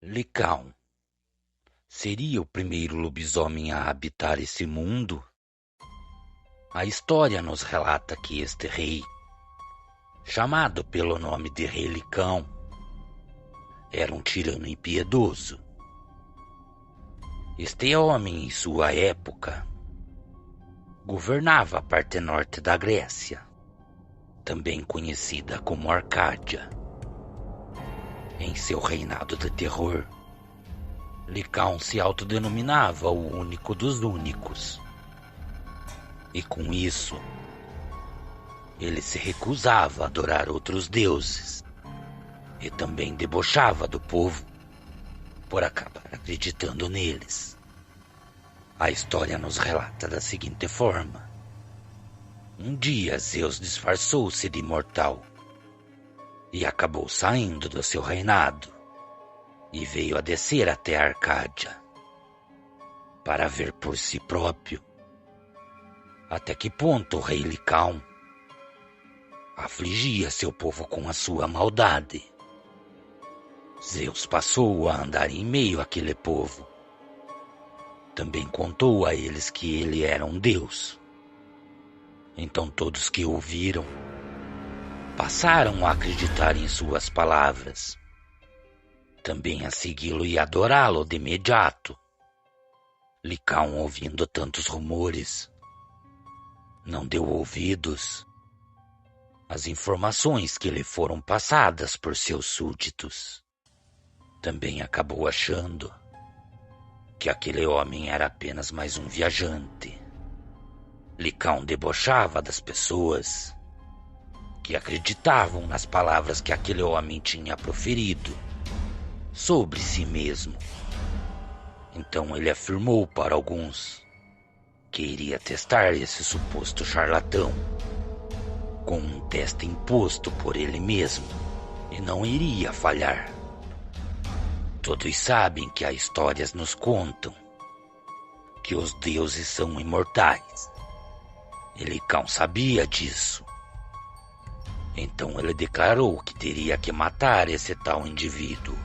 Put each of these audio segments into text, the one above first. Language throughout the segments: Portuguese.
Licão seria o primeiro lobisomem a habitar esse mundo? A história nos relata que este rei, chamado pelo nome de Rei Licão, era um tirano impiedoso. Este homem, em sua época, governava a parte norte da Grécia, também conhecida como Arcádia. Em seu reinado de terror, Licão se autodenominava o único dos únicos. E com isso, ele se recusava a adorar outros deuses e também debochava do povo por acabar acreditando neles. A história nos relata da seguinte forma: um dia Zeus disfarçou-se de imortal e acabou saindo do seu reinado e veio a descer até a Arcádia para ver por si próprio até que ponto o rei Licão afligia seu povo com a sua maldade. Zeus passou a andar em meio àquele povo. Também contou a eles que ele era um deus. Então todos que ouviram passaram a acreditar em suas palavras, também a segui-lo e adorá-lo de imediato. Licão, ouvindo tantos rumores, não deu ouvidos às informações que lhe foram passadas por seus súditos. Também acabou achando que aquele homem era apenas mais um viajante. Licão debochava das pessoas que acreditavam nas palavras que aquele homem tinha proferido sobre si mesmo. Então ele afirmou para alguns que iria testar esse suposto charlatão com um teste imposto por ele mesmo e não iria falhar. Todos sabem que as histórias nos contam que os deuses são imortais. E Licão sabia disso. Então ele declarou que teria que matar esse tal indivíduo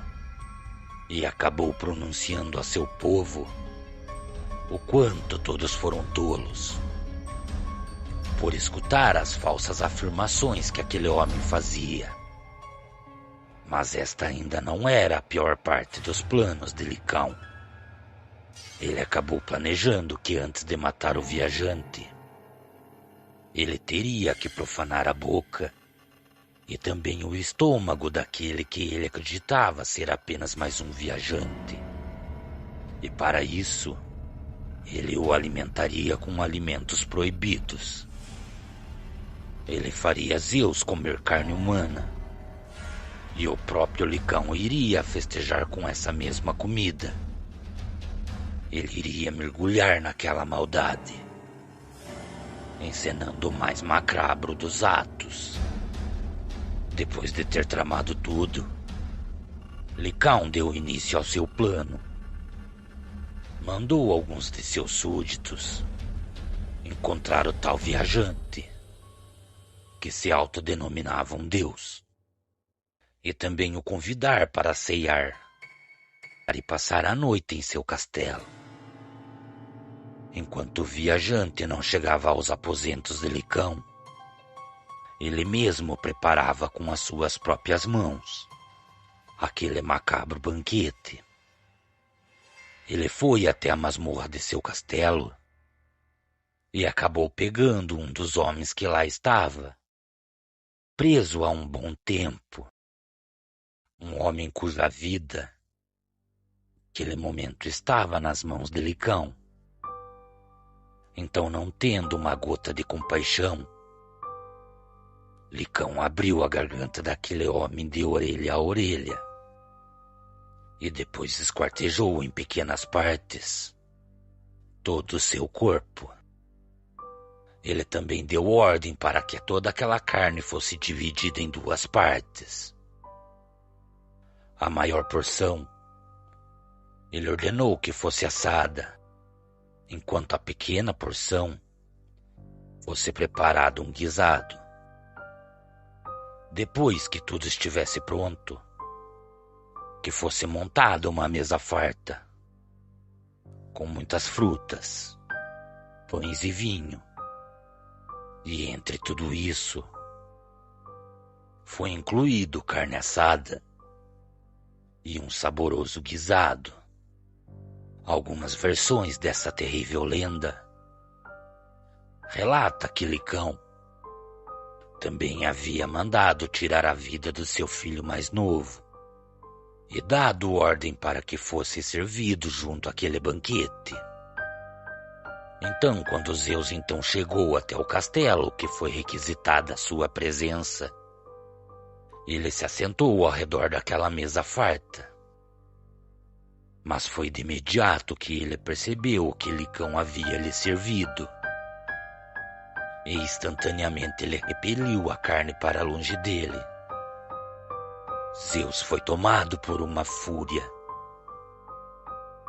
e acabou pronunciando a seu povo o quanto todos foram tolos por escutar as falsas afirmações que aquele homem fazia. Mas esta ainda não era a pior parte dos planos de Licão. Ele acabou planejando que antes de matar o viajante, ele teria que profanar a boca e também o estômago daquele que ele acreditava ser apenas mais um viajante. E para isso, ele o alimentaria com alimentos proibidos. Ele faria Zeus comer carne humana, e o próprio Licão iria festejar com essa mesma comida. Ele iria mergulhar naquela maldade, encenando o mais macabro dos atos. Depois de ter tramado tudo, Licão deu início ao seu plano. Mandou alguns de seus súditos encontrar o tal viajante, que se autodenominava um deus, e também o convidar para ceiar e passar a noite em seu castelo. Enquanto o viajante não chegava aos aposentos de Licão, ele mesmo preparava com as suas próprias mãos aquele macabro banquete. Ele foi até a masmorra de seu castelo e acabou pegando um dos homens que lá estava, preso há um bom tempo. Um homem cuja vida, naquele momento, estava nas mãos de Licão. Então, não tendo uma gota de compaixão, Licão abriu a garganta daquele homem de orelha a orelha e depois esquartejou em pequenas partes todo o seu corpo. Ele também deu ordem para que toda aquela carne fosse dividida em duas partes. A maior porção ele ordenou que fosse assada, enquanto a pequena porção fosse preparado um guisado. Depois que tudo estivesse pronto, que fosse montada uma mesa farta, com muitas frutas, pães e vinho. E entre tudo isso, foi incluído carne assada e um saboroso guisado. Algumas versões dessa terrível lenda relata que Licão também havia mandado tirar a vida do seu filho mais novo e dado ordem para que fosse servido junto àquele banquete. Então, quando Zeus chegou até o castelo, que foi requisitada a sua presença, ele se assentou ao redor daquela mesa farta. Mas foi de imediato que ele percebeu o que Licão havia lhe servido. E instantaneamente ele repeliu a carne para longe dele. Zeus foi tomado por uma fúria.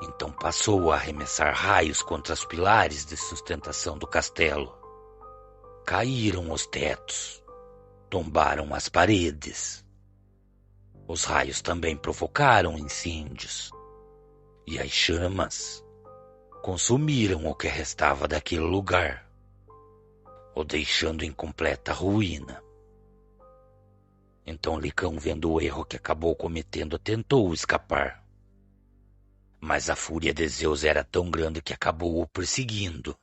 Então passou a arremessar raios contra os pilares de sustentação do castelo. Caíram os tetos, tombaram as paredes. Os raios também provocaram incêndios. E as chamas consumiram o que restava daquele lugar, o deixando em completa ruína. Então Licão, vendo o erro que acabou cometendo, tentou escapar. Mas a fúria de Zeus era tão grande que acabou o perseguindo.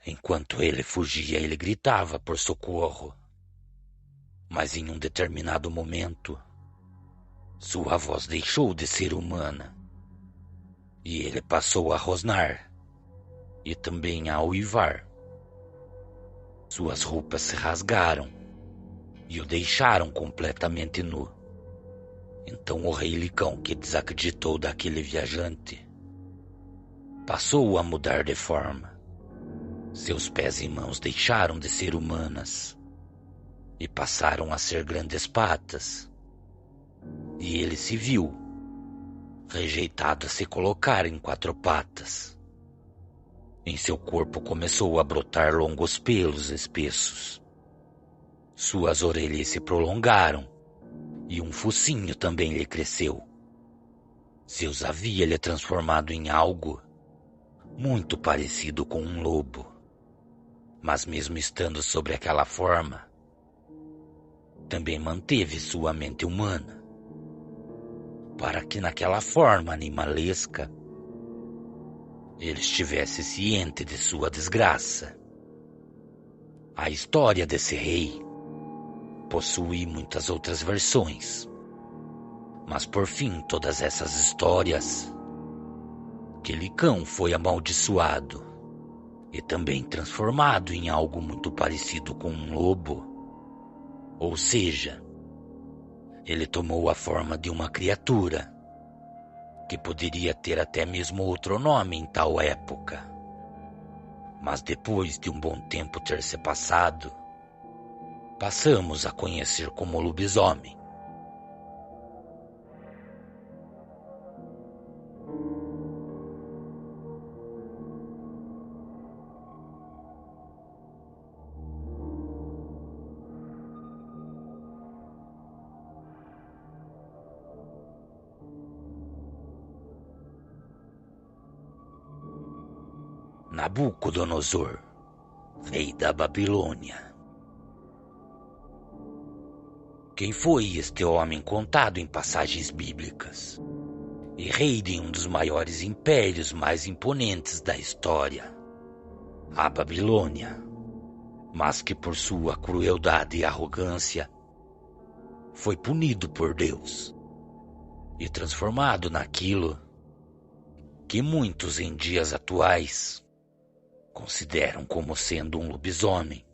Enquanto ele fugia, ele gritava por socorro. Mas em um determinado momento, sua voz deixou de ser humana. E ele passou a rosnar e também a uivar. Suas roupas se rasgaram e o deixaram completamente nu. Então o rei Licão, que desacreditou daquele viajante, passou a mudar de forma. Seus pés e mãos deixaram de ser humanas e passaram a ser grandes patas. E ele se viu rejeitado a se colocar em 4 patas. Em seu corpo começou a brotar longos pelos espessos. Suas orelhas se prolongaram e um focinho também lhe cresceu. Zeus havia lhe transformado em algo muito parecido com um lobo. Mas mesmo estando sobre aquela forma, também manteve sua mente humana, para que naquela forma animalesca ele estivesse ciente de sua desgraça. A história desse rei possui muitas outras versões, mas por fim todas essas histórias, que Licão foi amaldiçoado e também transformado em algo muito parecido com um lobo, ou seja, ele tomou a forma de uma criatura, que poderia ter até mesmo outro nome em tal época. Mas depois de um bom tempo ter se passado, passamos a conhecer como lobisomem. Nabucodonosor, rei da Babilônia. Quem foi este homem contado em passagens bíblicas? E rei de um dos maiores impérios mais imponentes da história, a Babilônia, mas que por sua crueldade e arrogância foi punido por Deus e transformado naquilo que muitos em dias atuais consideram como sendo um lobisomem.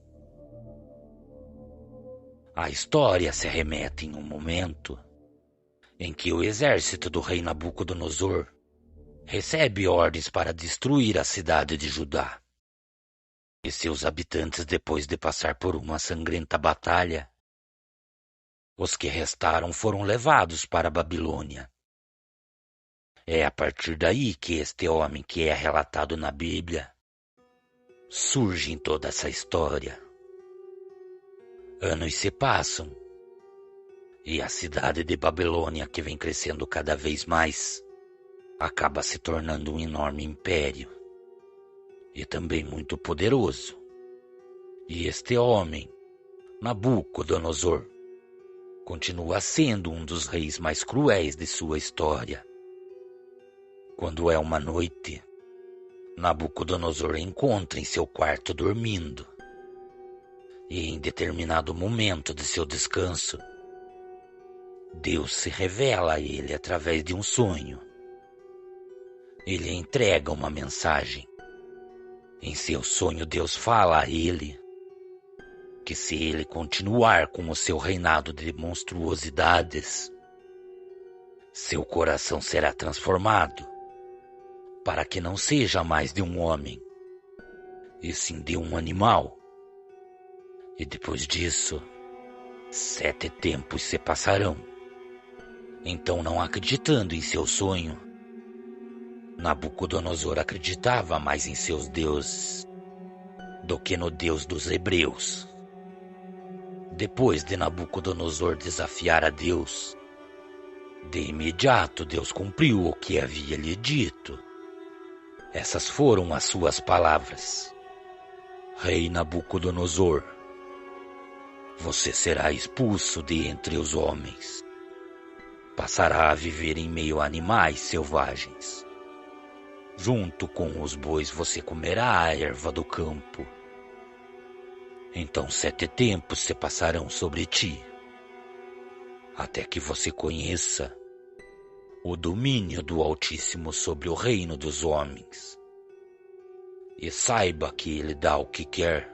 A história se remete em um momento em que o exército do rei Nabucodonosor recebe ordens para destruir a cidade de Judá. E seus habitantes, depois de passar por uma sangrenta batalha, os que restaram foram levados para a Babilônia. É a partir daí que este homem, que é relatado na Bíblia, surge em toda essa história. Anos se passam E a cidade de Babilônia, que vem crescendo cada vez mais, acaba se tornando um enorme império e também muito poderoso. E este homem, Nabucodonosor, continua sendo um dos reis mais cruéis de sua história. Quando é uma noite, Nabucodonosor encontra em seu quarto dormindo. E em determinado momento de seu descanso, Deus se revela a ele através de um sonho. Ele entrega uma mensagem. Em seu sonho, Deus fala a ele que se ele continuar com o seu reinado de monstruosidades, seu coração será transformado para que não seja mais de um homem, e sim de um animal. E depois disso, 7 tempos se passarão. Então, não acreditando em seu sonho, Nabucodonosor acreditava mais em seus deuses do que no Deus dos hebreus. Depois de Nabucodonosor desafiar a Deus, de imediato Deus cumpriu o que havia lhe dito. Essas foram as suas palavras: Rei Nabucodonosor, você será expulso de entre os homens. Passará a viver em meio a animais selvagens. Junto com os bois você comerá a erva do campo. Então 7 tempos se passarão sobre ti, até que você conheça o domínio do Altíssimo sobre o reino dos homens, e saiba que ele dá o que quer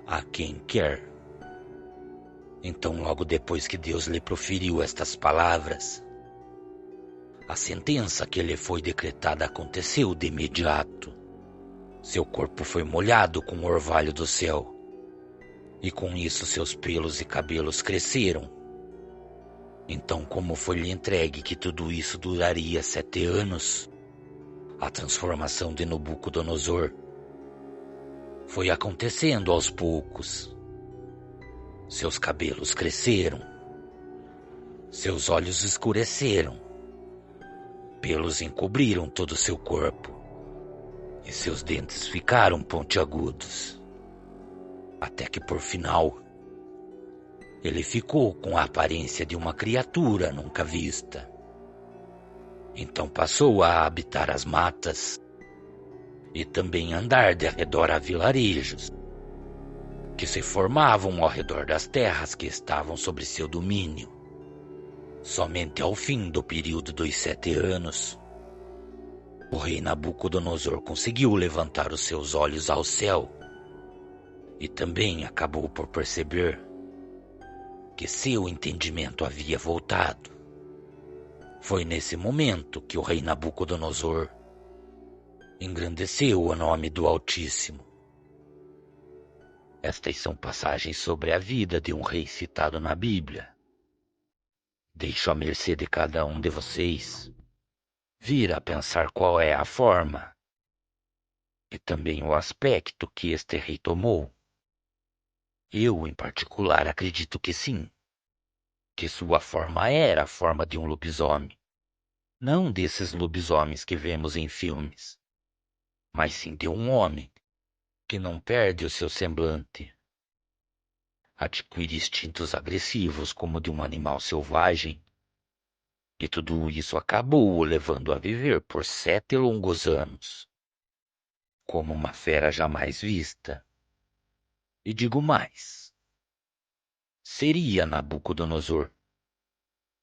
a quem quer. Então, logo depois que Deus lhe proferiu estas palavras, a sentença que lhe foi decretada aconteceu de imediato. Seu corpo foi molhado com o orvalho do céu, e com isso seus pelos e cabelos cresceram. Então, como foi-lhe entregue que tudo isso duraria 7 anos, a transformação de Nabucodonosor foi acontecendo aos poucos. Seus cabelos cresceram, seus olhos escureceram, pelos encobriram todo o seu corpo, e seus dentes ficaram pontiagudos, até que por final ele ficou com a aparência de uma criatura nunca vista. Então passou a habitar as matas e também andar de redor a vilarejos que se formavam ao redor das terras que estavam sobre seu domínio. Somente ao fim do período dos 7 anos, o rei Nabucodonosor conseguiu levantar os seus olhos ao céu e também acabou por perceber que seu entendimento havia voltado. Foi nesse momento que o rei Nabucodonosor engrandeceu o nome do Altíssimo. Estas são passagens sobre a vida de um rei citado na Bíblia. Deixo à mercê de cada um de vocês vir a pensar qual é a forma e também o aspecto que este rei tomou. Eu, em particular, acredito que sim, que sua forma era a forma de um lobisomem. Não desses lobisomens que vemos em filmes, mas sim de um homem que não perde o seu semblante. Adquire instintos agressivos como de um animal selvagem, e tudo isso acabou o levando a viver por 7 longos anos, como uma fera jamais vista. E digo mais, seria Nabucodonosor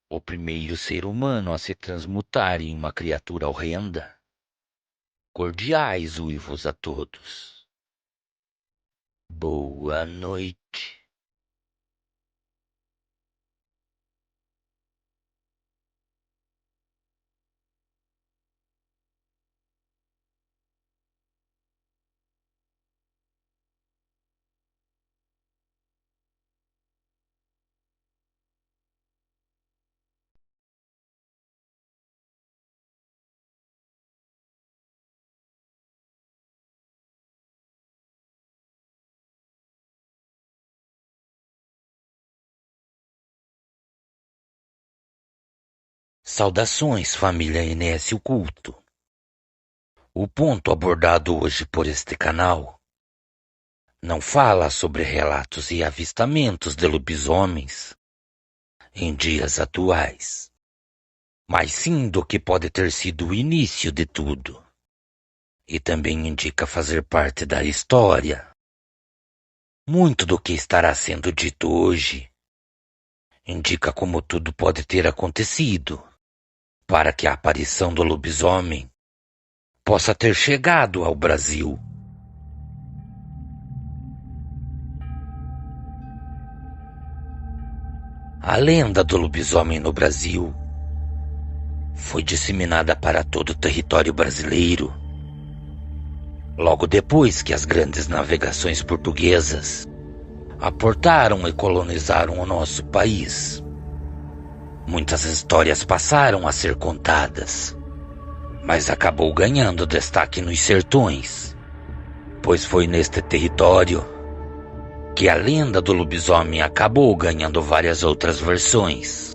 o primeiro ser humano a se transmutar em uma criatura horrenda? Cordiais uivos a todos. Boa noite. Saudações, família Enécio Culto. O ponto abordado hoje por este canal não fala sobre relatos e avistamentos de lobisomens em dias atuais, mas sim do que pode ter sido o início de tudo, e também indica fazer parte da história. Muito do que estará sendo dito hoje indica como tudo pode ter acontecido para que a aparição do lobisomem possa ter chegado ao Brasil. A lenda do lobisomem no Brasil foi disseminada para todo o território brasileiro logo depois que as grandes navegações portuguesas aportaram e colonizaram o nosso país. Muitas histórias passaram a ser contadas, mas acabou ganhando destaque nos sertões, pois foi neste território que a lenda do lobisomem acabou ganhando várias outras versões.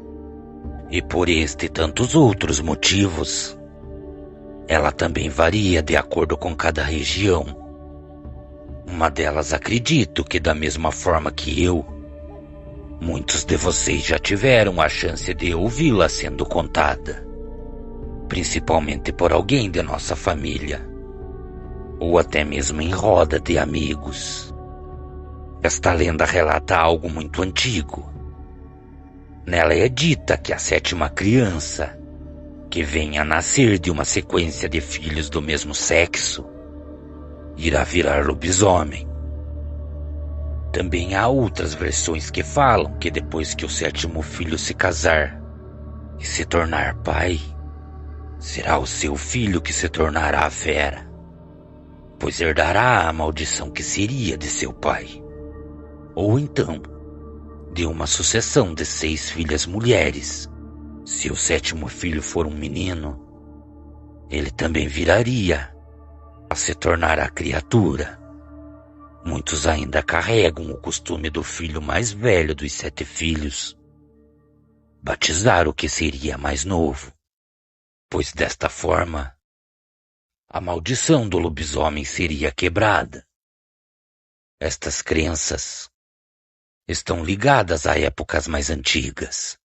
E por este e tantos outros motivos, ela também varia de acordo com cada região. Uma delas acredito que da mesma forma que eu, muitos de vocês já tiveram a chance de ouvi-la sendo contada, principalmente por alguém de nossa família, ou até mesmo em roda de amigos. Esta lenda relata algo muito antigo. Nela é dita que a sétima criança que venha a nascer de uma sequência de filhos do mesmo sexo irá virar lobisomem. Também há outras versões que falam que depois que o sétimo filho se casar e se tornar pai, será o seu filho que se tornará a fera, pois herdará a maldição que seria de seu pai. Ou então, de uma sucessão de 6 filhas mulheres. Se o sétimo filho for um menino, ele também viraria a se tornar a criatura. Muitos ainda carregam o costume do filho mais velho dos 7 filhos batizar o que seria mais novo, pois desta forma a maldição do lobisomem seria quebrada. Estas crenças estão ligadas a épocas mais antigas,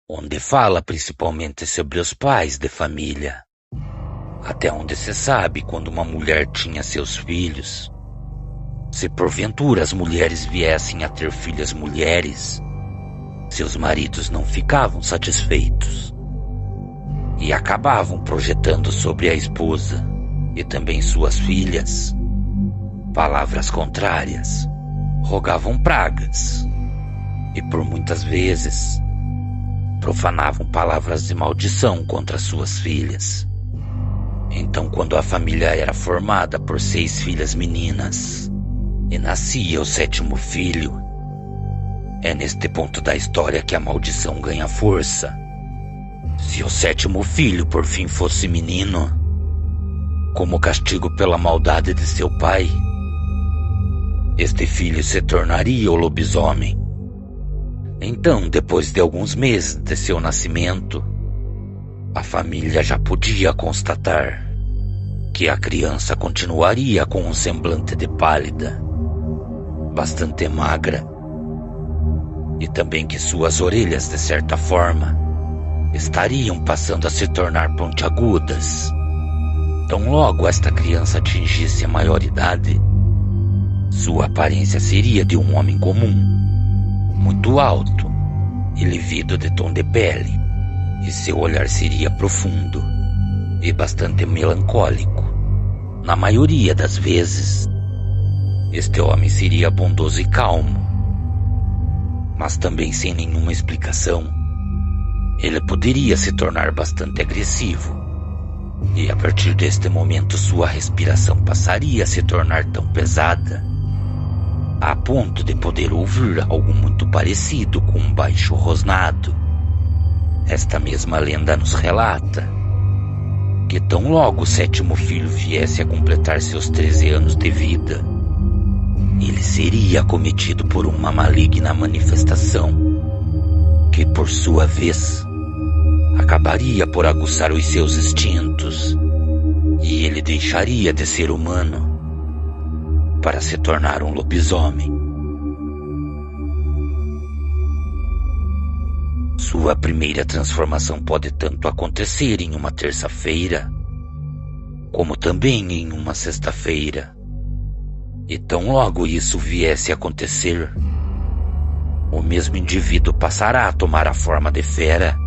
onde fala principalmente sobre os pais de família. Até onde se sabe, quando uma mulher tinha seus filhos, se porventura as mulheres viessem a ter filhas mulheres, seus maridos não ficavam satisfeitos e acabavam projetando sobre a esposa e também suas filhas palavras contrárias, rogavam pragas e por muitas vezes profanavam palavras de maldição contra suas filhas. Então, quando a família era formada por 6 filhas meninas e nascia o sétimo filho, é neste ponto da história que a maldição ganha força. Se o sétimo filho por fim fosse menino, como castigo pela maldade de seu pai, este filho se tornaria o lobisomem. Então, depois de alguns meses de seu nascimento, a família já podia constatar que a criança continuaria com um semblante de pálida, bastante magra, e também que suas orelhas, de certa forma, estariam passando a se tornar pontiagudas. Tão logo esta criança atingisse a maioridade, sua aparência seria de um homem comum, muito alto e lívido de tom de pele, e seu olhar seria profundo e bastante melancólico. Na maioria das vezes, este homem seria bondoso e calmo, mas também sem nenhuma explicação, ele poderia se tornar bastante agressivo, e a partir deste momento sua respiração passaria a se tornar tão pesada a ponto de poder ouvir algo muito parecido com um baixo rosnado. Esta mesma lenda nos relata que tão logo o sétimo filho viesse a completar seus 13 anos de vida, ele seria acometido por uma maligna manifestação que, por sua vez, acabaria por aguçar os seus instintos e ele deixaria de ser humano para se tornar um lobisomem. Sua primeira transformação pode tanto acontecer em uma terça-feira, como também em uma sexta-feira. E tão logo isso viesse a acontecer, o mesmo indivíduo passará a tomar a forma de fera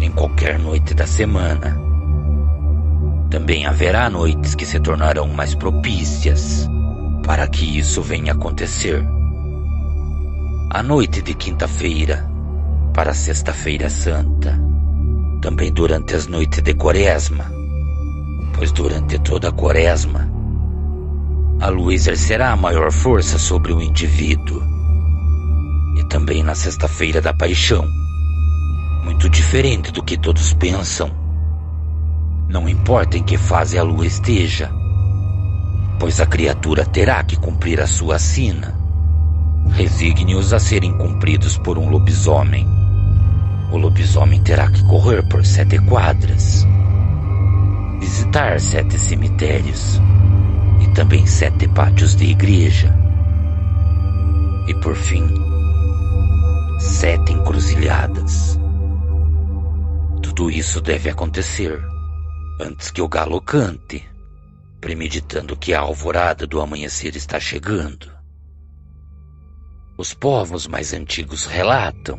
em qualquer noite da semana. Também haverá noites que se tornarão mais propícias para que isso venha a acontecer. A noite de quinta-feira para sexta-feira santa. Também durante as noites de quaresma, pois durante toda a quaresma, a lua exercerá a maior força sobre o indivíduo. E também na sexta-feira da paixão, muito diferente do que todos pensam. Não importa em que fase a lua esteja, pois a criatura terá que cumprir a sua sina. Resigne-os a serem cumpridos por um lobisomem. O lobisomem terá que correr por 7 quadras, visitar 7 cemitérios e também 7 pátios de igreja. E por fim, 7 encruzilhadas. Tudo isso deve acontecer antes que o galo cante, premeditando que a alvorada do amanhecer está chegando. Os povos mais antigos relatam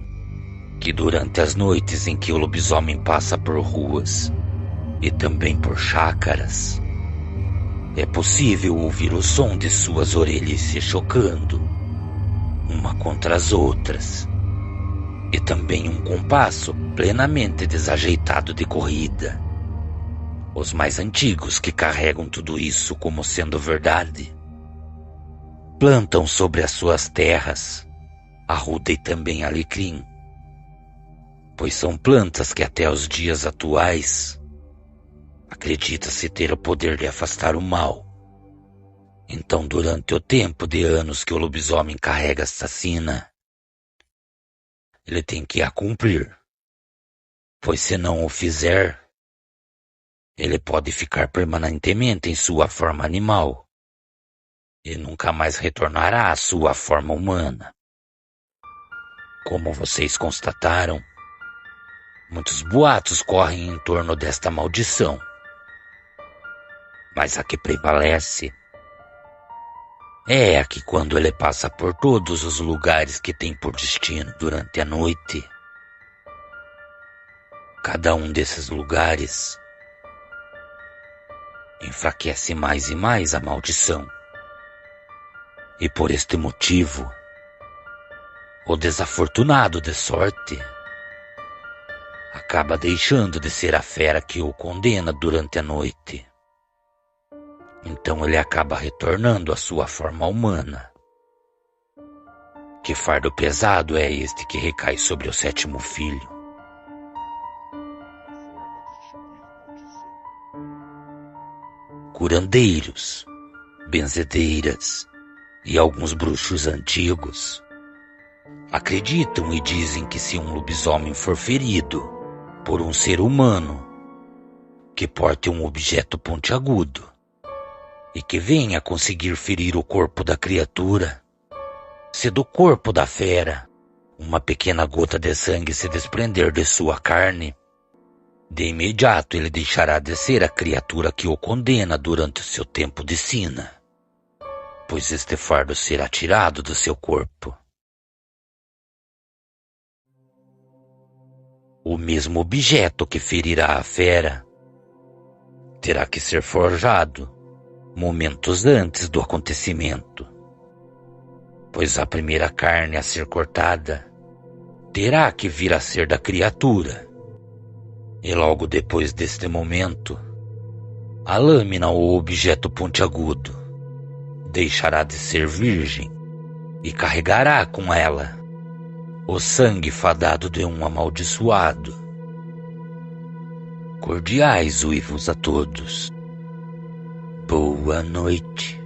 que durante as noites em que o lobisomem passa por ruas e também por chácaras, é possível ouvir o som de suas orelhas se chocando, uma contra as outras, e também um compasso plenamente desajeitado de corrida. Os mais antigos, que carregam tudo isso como sendo verdade, plantam sobre as suas terras arruda e também alecrim, pois são plantas que até os dias atuais acredita-se ter o poder de afastar o mal. Então, durante o tempo de anos que o lobisomem carrega esta sina, ele tem que a cumprir, pois se não o fizer, ele pode ficar permanentemente em sua forma animal e nunca mais retornará à sua forma humana. Como vocês constataram, muitos boatos correm em torno desta maldição, mas a que prevalece é a que, quando ele passa por todos os lugares que tem por destino durante a noite, cada um desses lugares enfraquece mais e mais a maldição. E por este motivo, o desafortunado de sorte acaba deixando de ser a fera que o condena durante a noite. Então ele acaba retornando à sua forma humana. Que fardo pesado é este que recai sobre o 7º filho? Curandeiros, benzedeiras e alguns bruxos antigos acreditam e dizem que se um lobisomem for ferido por um ser humano que porte um objeto pontiagudo e que venha a conseguir ferir o corpo da criatura, se do corpo da fera uma pequena gota de sangue se desprender de sua carne, de imediato ele deixará de ser a criatura que o condena durante o seu tempo de sina, pois este fardo será tirado do seu corpo. O mesmo objeto que ferirá a fera terá que ser forjado momentos antes do acontecimento, pois a primeira carne a ser cortada terá que vir a ser da criatura, e logo depois deste momento, a lâmina ou objeto pontiagudo deixará de ser virgem e carregará com ela o sangue fadado de um amaldiçoado. Cordiais uivos a todos. Boa noite.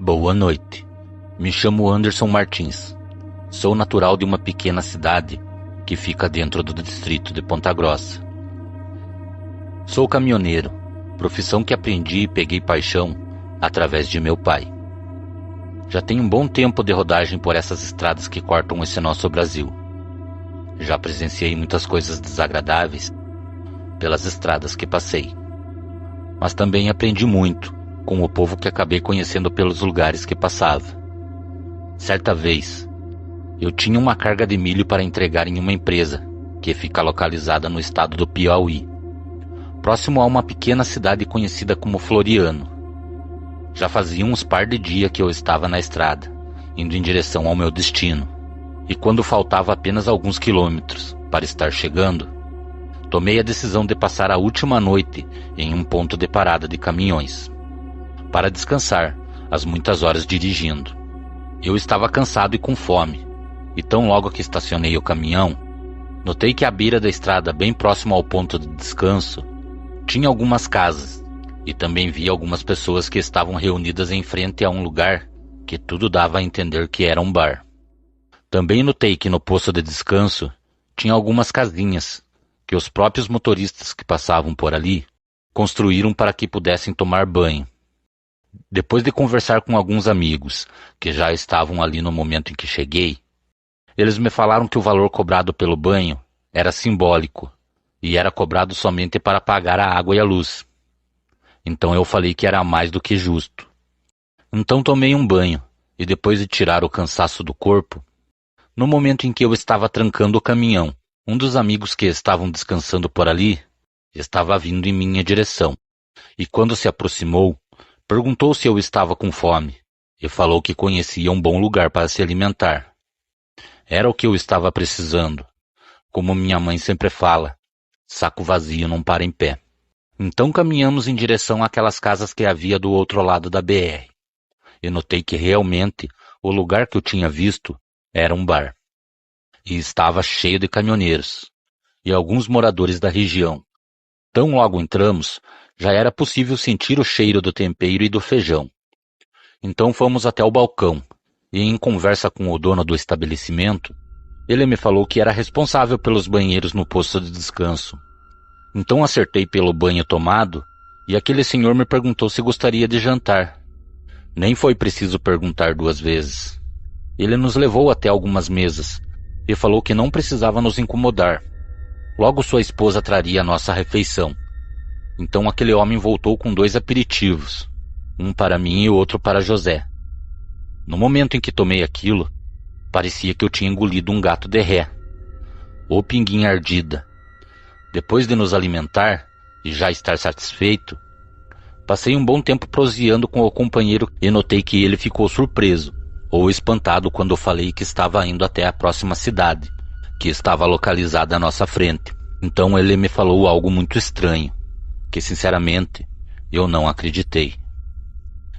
Boa noite. Me chamo Anderson Martins. Sou natural de uma pequena cidade que fica dentro do distrito de Ponta Grossa. Sou caminhoneiro, profissão que aprendi e peguei paixão através de meu pai. Já tenho um bom tempo de rodagem por essas estradas que cortam esse nosso Brasil. Já presenciei muitas coisas desagradáveis pelas estradas que passei. Mas também aprendi muito com o povo que acabei conhecendo pelos lugares que passava. Certa vez, eu tinha uma carga de milho para entregar em uma empresa que fica localizada no estado do Piauí, próximo a uma pequena cidade conhecida como Floriano. Já fazia uns par de dias que eu estava na estrada, indo em direção ao meu destino, e quando faltava apenas alguns quilômetros para estar chegando, tomei a decisão de passar a última noite em um ponto de parada de caminhões, para descansar as muitas horas dirigindo. Eu estava cansado e com fome, e tão logo que estacionei o caminhão, notei que à beira da estrada, bem próximo ao ponto de descanso, tinha algumas casas, e também vi algumas pessoas que estavam reunidas em frente a um lugar que tudo dava a entender que era um bar. Também notei que no posto de descanso tinha algumas casinhas que os próprios motoristas que passavam por ali construíram para que pudessem tomar banho. Depois de conversar com alguns amigos que já estavam ali no momento em que cheguei, eles me falaram que o valor cobrado pelo banho era simbólico e era cobrado somente para pagar a água e a luz. Então eu falei que era mais do que justo. Então tomei um banho e depois de tirar o cansaço do corpo, no momento em que eu estava trancando o caminhão, um dos amigos que estavam descansando por ali estava vindo em minha direção e quando se aproximou, perguntou se eu estava com fome e falou que conhecia um bom lugar para se alimentar. Era o que eu estava precisando. Como minha mãe sempre fala, saco vazio não para em pé. Então caminhamos em direção àquelas casas que havia do outro lado da BR. E notei que realmente o lugar que eu tinha visto era um bar. E estava cheio de caminhoneiros e alguns moradores da região. Tão logo entramos, já era possível sentir o cheiro do tempero e do feijão. Então fomos até o balcão, e em conversa com o dono do estabelecimento, ele me falou que era responsável pelos banheiros no posto de descanso. Então acertei pelo banho tomado, e aquele senhor me perguntou se gostaria de jantar. Nem foi preciso perguntar duas vezes. Ele nos levou até algumas mesas, e falou que não precisava nos incomodar. Logo sua esposa traria a nossa refeição. Então aquele homem voltou com 2 aperitivos, um para mim e outro para José. No momento em que tomei aquilo, parecia que eu tinha engolido um gato de ré, ou pinguinha ardida. Depois de nos alimentar e já estar satisfeito, passei um bom tempo proseando com o companheiro e notei que ele ficou surpreso ou espantado quando eu falei que estava indo até a próxima cidade, que estava localizada à nossa frente. Então ele me falou algo muito estranho, que sinceramente eu não acreditei.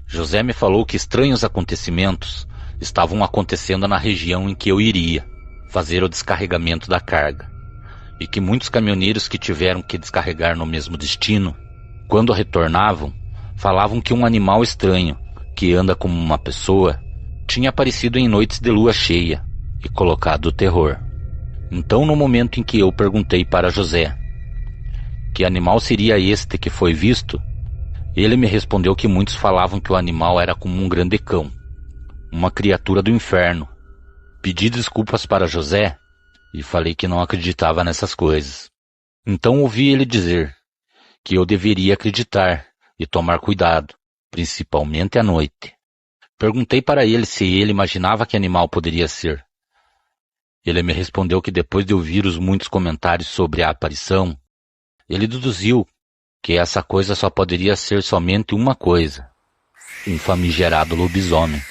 José me falou que estranhos acontecimentos estavam acontecendo na região em que eu iria fazer o descarregamento da carga, e que muitos caminhoneiros que tiveram que descarregar no mesmo destino, quando retornavam, falavam que um animal estranho, que anda como uma pessoa, tinha aparecido em noites de lua cheia e colocado o terror. Então, no momento em que eu perguntei para José que animal seria este que foi visto, ele me respondeu que muitos falavam que o animal era como um grande cão, uma criatura do inferno. Pedi desculpas para José e falei que não acreditava nessas coisas. Então ouvi ele dizer que eu deveria acreditar e tomar cuidado, principalmente à noite. Perguntei para ele se ele imaginava que animal poderia ser. Ele me respondeu que depois de ouvir os muitos comentários sobre a aparição, ele deduziu que essa coisa só poderia ser somente uma coisa: um famigerado lobisomem.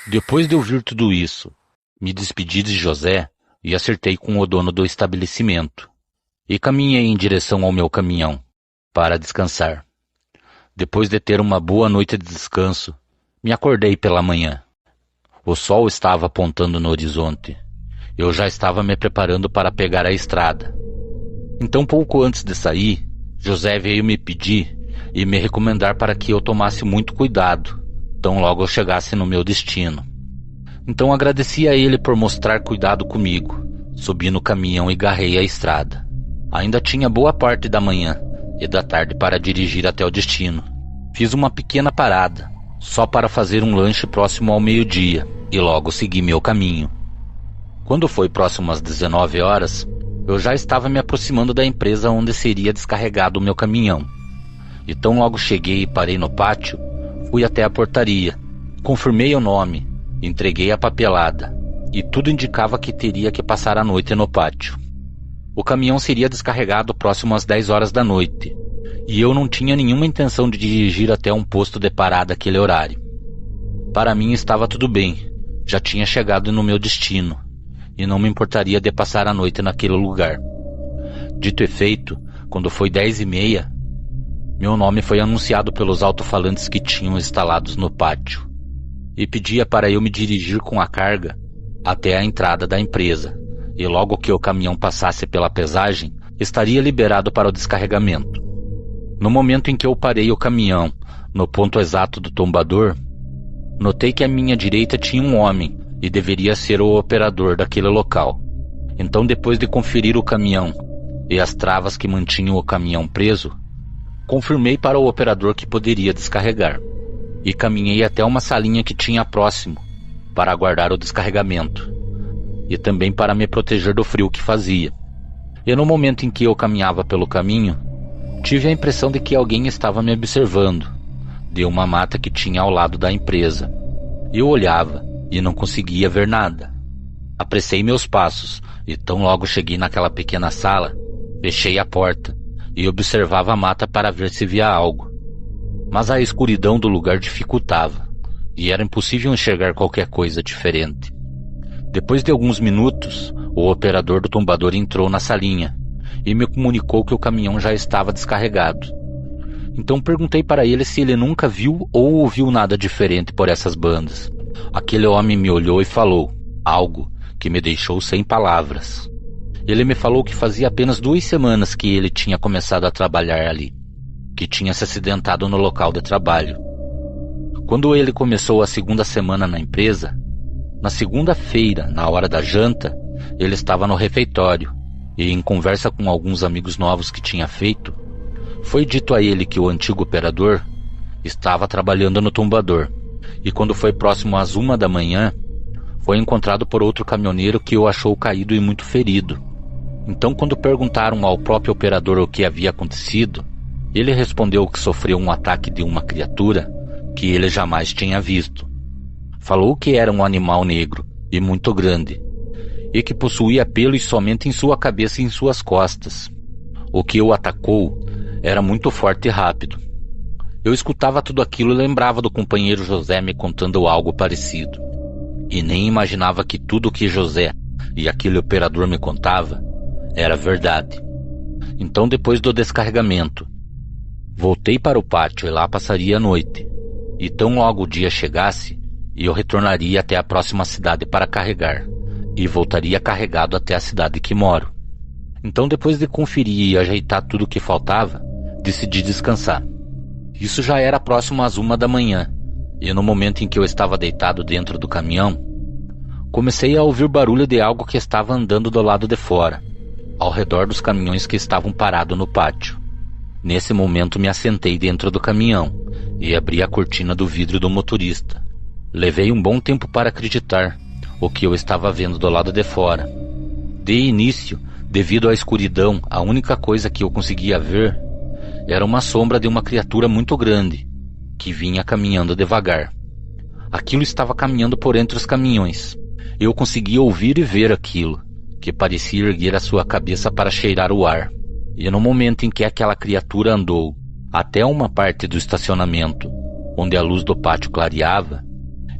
Depois de ouvir tudo isso, me despedi de José e acertei com o dono do estabelecimento, e caminhei em direção ao meu caminhão, para descansar. Depois de ter uma boa noite de descanso, me acordei pela manhã. O sol estava apontando no horizonte. Eu já estava me preparando para pegar a estrada. Então, pouco antes de sair, José veio me pedir e me recomendar para que eu tomasse muito cuidado, tão logo eu chegasse no meu destino. Então agradeci a ele por mostrar cuidado comigo. Subi no caminhão e garrei a estrada. Ainda tinha boa parte da manhã e da tarde para dirigir até o destino. Fiz uma pequena parada, só para fazer um lanche próximo ao meio-dia, e logo segui meu caminho. Quando foi próximo às 19 horas, eu já estava me aproximando da empresa onde seria descarregado o meu caminhão. E tão logo cheguei e parei no pátio, fui até a portaria, confirmei o nome, entreguei a papelada, e tudo indicava que teria que passar a noite no pátio. O caminhão seria descarregado próximo às 10 horas da noite, e eu não tinha nenhuma intenção de dirigir até um posto de parada àquele horário. Para mim estava tudo bem, já tinha chegado no meu destino, e não me importaria de passar a noite naquele lugar. Dito e feito, quando foi 10h30, meu nome foi anunciado pelos alto-falantes que tinham instalados no pátio, e pedia para eu me dirigir com a carga até a entrada da empresa, e logo que o caminhão passasse pela pesagem, estaria liberado para o descarregamento. No momento em que eu parei o caminhão, no ponto exato do tombador, notei que à minha direita tinha um homem, e deveria ser o operador daquele local. Então, depois de conferir o caminhão e as travas que mantinham o caminhão preso, confirmei para o operador que poderia descarregar, e caminhei até uma salinha que tinha próximo, para aguardar o descarregamento, e também para me proteger do frio que fazia. E no momento em que eu caminhava pelo caminho, tive a impressão de que alguém estava me observando, de uma mata que tinha ao lado da empresa. Eu olhava e não conseguia ver nada. Apressei meus passos, e tão logo cheguei naquela pequena sala, fechei a porta e observava a mata para ver se via algo. Mas a escuridão do lugar dificultava, e era impossível enxergar qualquer coisa diferente. Depois de alguns minutos, o operador do tombador entrou na salinha e me comunicou que o caminhão já estava descarregado. Então perguntei para ele se ele nunca viu ou ouviu nada diferente por essas bandas. Aquele homem me olhou e falou algo que me deixou sem palavras. Ele me falou que fazia apenas 2 semanas que ele tinha começado a trabalhar ali, que tinha se acidentado no local de trabalho. Quando ele começou a 2ª semana na empresa, na segunda-feira, na hora da janta, ele estava no refeitório e, em conversa com alguns amigos novos que tinha feito, foi dito a ele que o antigo operador estava trabalhando no tombador, e quando foi próximo às 1 da manhã, foi encontrado por outro caminhoneiro que o achou caído e muito ferido. Então, quando perguntaram ao próprio operador o que havia acontecido, ele respondeu que sofreu um ataque de uma criatura que ele jamais tinha visto. Falou que era um animal negro e muito grande, e que possuía pelos somente em sua cabeça e em suas costas. O que o atacou era muito forte e rápido. Eu escutava tudo aquilo e lembrava do companheiro José me contando algo parecido, e nem imaginava que tudo o que José e aquele operador me contava era verdade. Então, depois do descarregamento, voltei para o pátio e lá passaria a noite, e tão logo o dia chegasse, eu retornaria até a próxima cidade para carregar, e voltaria carregado até a cidade que moro. Então, depois de conferir e ajeitar tudo o que faltava, decidi descansar. Isso já era próximo às 1 da manhã, e no momento em que eu estava deitado dentro do caminhão, comecei a ouvir barulho de algo que estava andando do lado de fora, ao redor dos caminhões que estavam parados no pátio. Nesse momento me assentei dentro do caminhão e abri a cortina do vidro do motorista. Levei um bom tempo para acreditar o que eu estava vendo do lado de fora. De início, devido à escuridão, a única coisa que eu conseguia ver era uma sombra de uma criatura muito grande, que vinha caminhando devagar. Aquilo estava caminhando por entre os caminhões. Eu conseguia ouvir e ver aquilo, que parecia erguer a sua cabeça para cheirar o ar. E no momento em que aquela criatura andou até uma parte do estacionamento, onde a luz do pátio clareava,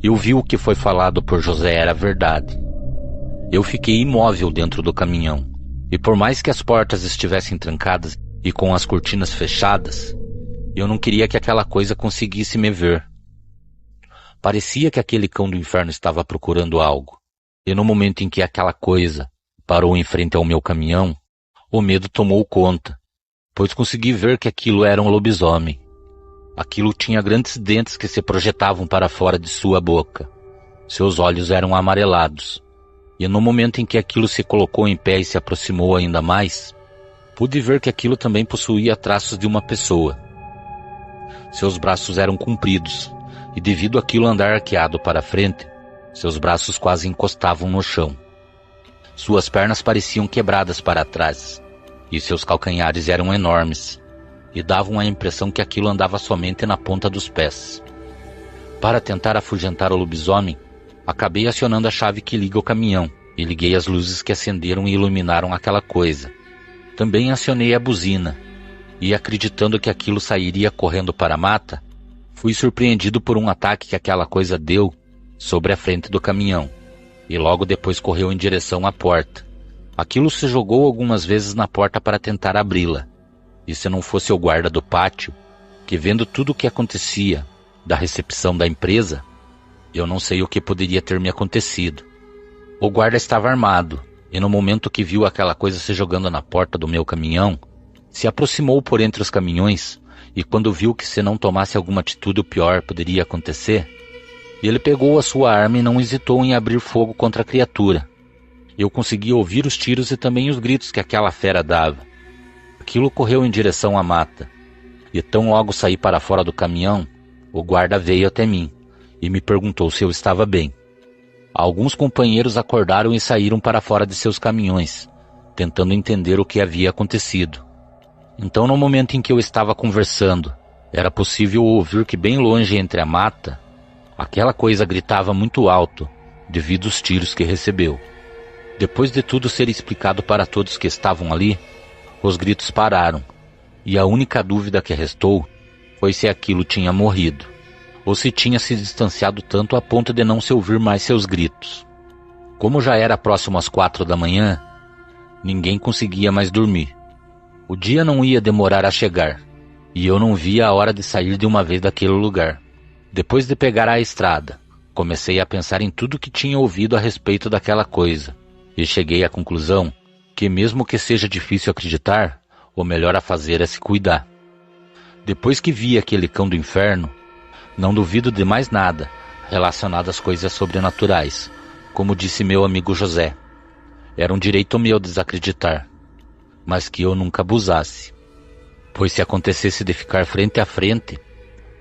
eu vi o que foi falado por José era verdade. Eu fiquei imóvel dentro do caminhão, e por mais que as portas estivessem trancadas e com as cortinas fechadas, eu não queria que aquela coisa conseguisse me ver. Parecia que aquele cão do inferno estava procurando algo, e no momento em que aquela coisa parou em frente ao meu caminhão, o medo tomou conta, pois consegui ver que aquilo era um lobisomem. Aquilo tinha grandes dentes que se projetavam para fora de sua boca. Seus olhos eram amarelados. E no momento em que aquilo se colocou em pé e se aproximou ainda mais, pude ver que aquilo também possuía traços de uma pessoa. Seus braços eram compridos, e devido àquilo andar arqueado para a frente, seus braços quase encostavam no chão. Suas pernas pareciam quebradas para trás, e seus calcanhares eram enormes, e davam a impressão que aquilo andava somente na ponta dos pés. Para tentar afugentar o lobisomem, acabei acionando a chave que liga o caminhão, e liguei as luzes que acenderam e iluminaram aquela coisa. Também acionei a buzina, e acreditando que aquilo sairia correndo para a mata, fui surpreendido por um ataque que aquela coisa deu sobre a frente do caminhão, e logo depois correu em direção à porta. Aquilo se jogou algumas vezes na porta para tentar abri-la, e se não fosse o guarda do pátio, que vendo tudo o que acontecia da recepção da empresa, eu não sei o que poderia ter me acontecido. O guarda estava armado, e no momento que viu aquela coisa se jogando na porta do meu caminhão, se aproximou por entre os caminhões, e quando viu que se não tomasse alguma atitude o pior poderia acontecer, ele pegou a sua arma e não hesitou em abrir fogo contra a criatura. Eu consegui ouvir os tiros e também os gritos que aquela fera dava. Aquilo correu em direção à mata, e tão logo saí para fora do caminhão, o guarda veio até mim e me perguntou se eu estava bem. Alguns companheiros acordaram e saíram para fora de seus caminhões, tentando entender o que havia acontecido. Então, no momento em que eu estava conversando, era possível ouvir que bem longe entre a mata, aquela coisa gritava muito alto, devido aos tiros que recebeu. Depois de tudo ser explicado para todos que estavam ali, os gritos pararam, e a única dúvida que restou foi se aquilo tinha morrido, ou se tinha se distanciado tanto a ponto de não se ouvir mais seus gritos. Como já era próximo às 4 da manhã, ninguém conseguia mais dormir. O dia não ia demorar a chegar, e eu não via a hora de sair de uma vez daquele lugar. Depois de pegar a estrada, comecei a pensar em tudo que tinha ouvido a respeito daquela coisa, e cheguei à conclusão que mesmo que seja difícil acreditar, o melhor a fazer é se cuidar. Depois que vi aquele cão do inferno, não duvido de mais nada relacionado às coisas sobrenaturais, como disse meu amigo José. Era um direito meu desacreditar, mas que eu nunca abusasse, pois se acontecesse de ficar frente a frente,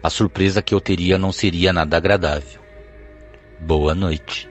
a surpresa que eu teria não seria nada agradável. Boa noite.